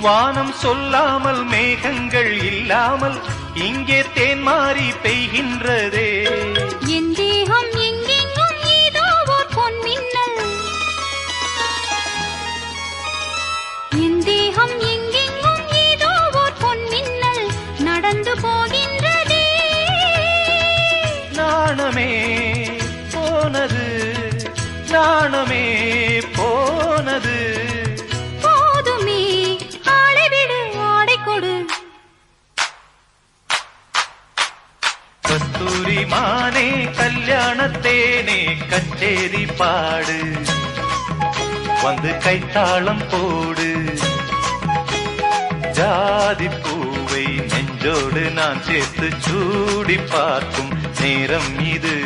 வானம் சொல்லாமல் மேகங்கள் இல்லாமல் இங்கே தேன் மாறி பெய்கின்றதே. என் தேகம் எங்கெங்கும் ஏதோ ஓர் பொன்மின்னல், என் தேகம் எங்கெங்கும் ஏதோ ஓர் பொன்மின்னல் நடந்து போகின்றதே. நாணமே போனது, நாணமே போனது. போதுமே ஆளை விடு, ஆடை கொடு. கஸ்தூரி மானே கல்யாணத்தேனே கச்சேரி பாடு, வந்து கைத்தாளம் போடு. ஜாதி பூவை நெஞ்சோடு நான் சேர்த்து சூடி பார்க்கும் நேரம் இது.